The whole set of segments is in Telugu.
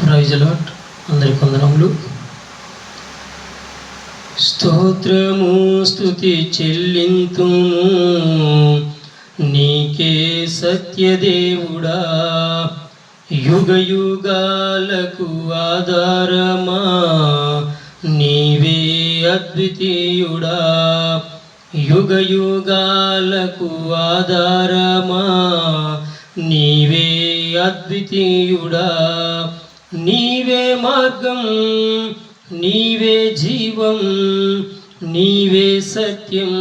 Praise lord. అందరికి వందనములు. స్తోత్రము స్తుతి చెల్లింతుము నీకే సత్యదేవుడా, యుగ యుగాలకు ఆధారమా నీవే అద్వితీయుడా, యుగ యుగాలకు ఆధారమా నీవే అద్వితీయుడా. నీవే మార్గం, నీవే జీవం, నీవే సత్యం,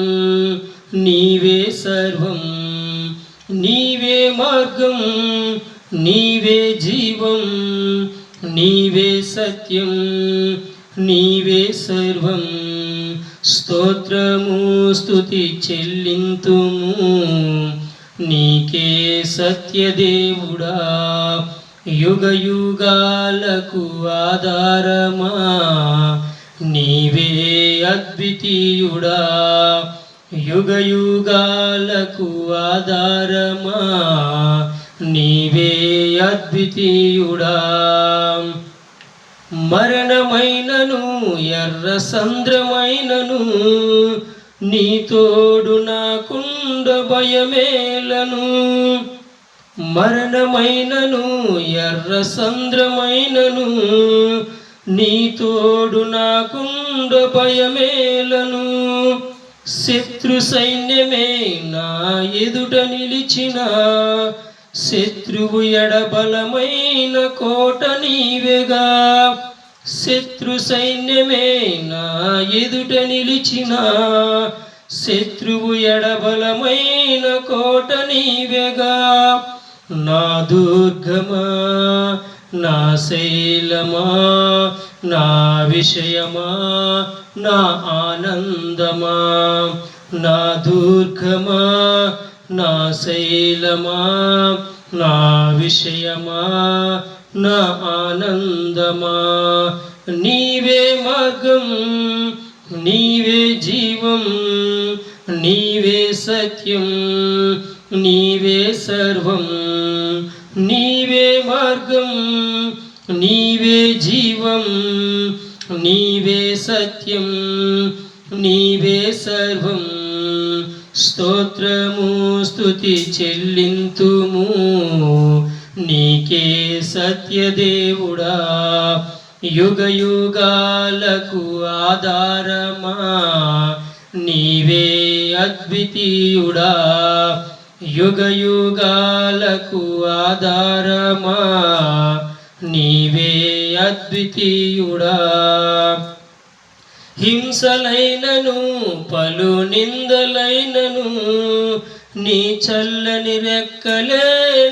నీవే సర్వం. నీవే మార్గం, నీవే జీవం, నీవే సత్యం, నీవే సర్వం. స్తోత్రము స్తుతి చెల్లింతుము నీకే సత్యదేవుడా, యుగ యుగాలకు ఆధారమా నీవే అద్వితీయుడా, యుగ యుగాలకు ఆధారమా నీవే అద్వితీయుడా. మరణమైనను ఎర్ర సంద్రమైనను నీ తోడు నాకుండ భయమేలను. మరణమైనను ఎర్ర సంద్రమైనను నీ తోడు నాకుండ భయమేలను. శత్రు సైన్యమే నా ఎదుట నిలిచిన, శత్రువు ఎడబలమైన కోట నీవేగా. శత్రు సైన్యమే నా ఎదుట నిలిచిన, శత్రువు ఎడబలమైన కోట నీవేగా. నా దుర్గమా, నా శైలమా, నా విషయమా, నా ఆనందమా. నా దుర్గమా, నా శైలమా, నా విషయమా, నా ఆనందమా. నీవే మార్గం, నీవే జీవం, నీవే సత్యం, నీవే సర్వం. నీవే మార్గం, నీవే జీవం, నీవే సత్యం, నీవే సర్వం. స్తోత్రము స్తుతి చెల్లింతుము నీకే సత్యదేవుడా, యుగ యుగాలకు ఆధారమా నీవే అద్వితీయుడా, యుగ యుగాలకు ఆధారమా నీవే అద్వితీయుడా. హింసలైనను పలు నిందలైనను నీ చల్లని రెక్కలే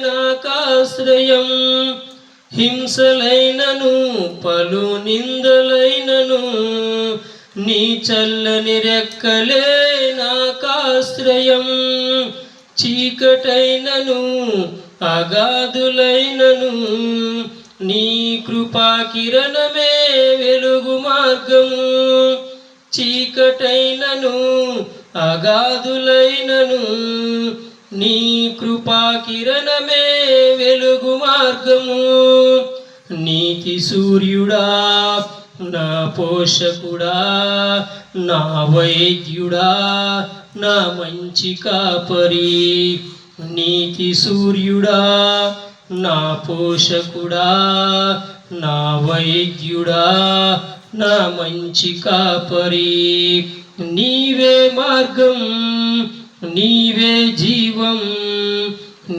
నాకాశ్రయం. హింసలైనను పలు నిందలైనను నీ చల్లని రెక్కలే నాకాశ్రయం. చీకటైనను అగాధులైనను నీ కృపా కిరణమే వెలుగు మార్గము. చీకటైనను అగాధులైనను నీ కృపా కిరణమే వెలుగు మార్గము. నీతి సూర్యుడా, నా పోషకుడా, నా వైద్యుడా, నా మంచి కాపరి. నీతి సూర్యుడా, నా పోషకుడా, నా వైద్యుడా, నా మంచి కాపరి. నీవే మార్గం, నీవే జీవం,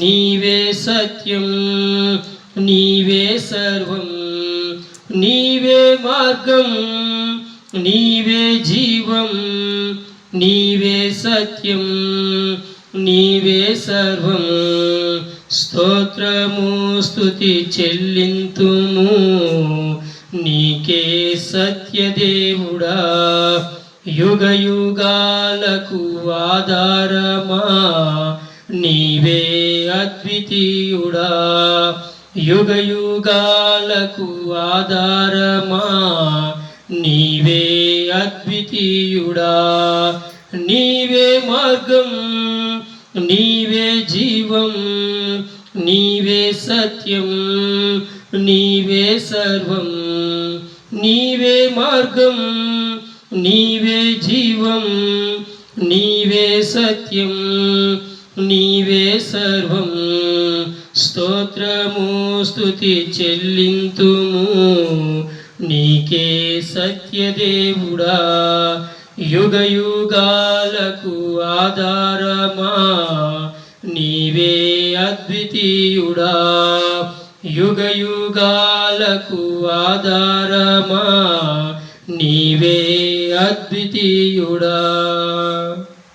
నీవే సత్యం, నీవే సర్వం. నీవే మార్గం, నీవే జీవం, నీవే సత్యం, నీవే సర్వం. స్తోత్రము స్తుతి చెల్లింతుము నీకే సత్యదేవుడా, యుగ యుగాలకు ఆధారమా నీవే అద్వితీయుడా, యుగ యుగాలకు ఆధారమా నీవే అద్వితీయుడా. నీవే మార్గం, నీవే జీవం, నీవే సత్యం, నీవే సర్వం, నీవే మార్గం, నీవే జీవం, నీవే సత్యం, నీవే సర్వం. స్తోత్రము స్తుతి చెల్లింతుము నీకే సత్యదేవుడా. యుగ యుగాలకు ఆధారమా నీవే అద్వితీయుడా. యుగ యుగాలకు ఆధారమా నీవే అద్వితీయుడా.